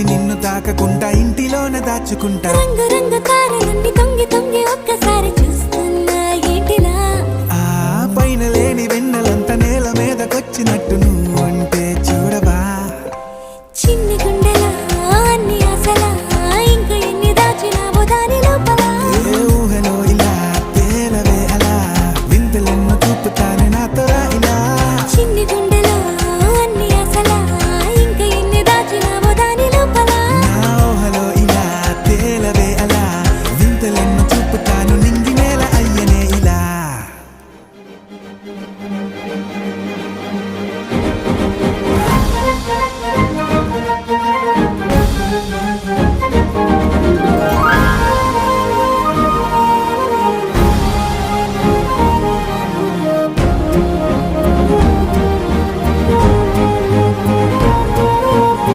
చుట్టి నిన్ను తాకకుండా ఇంటిలోన దాచుకుంటా. రంగు రంగు తారలన్నీ తొంగి తొంగి ఒక్కసారి చూస్తున్నా ఏంటిలా? ఆ పైన లేని వెన్నెలంత నేల మీదకొచ్చినట్టు నువ్వు అంటే చూడవా. చిన్ని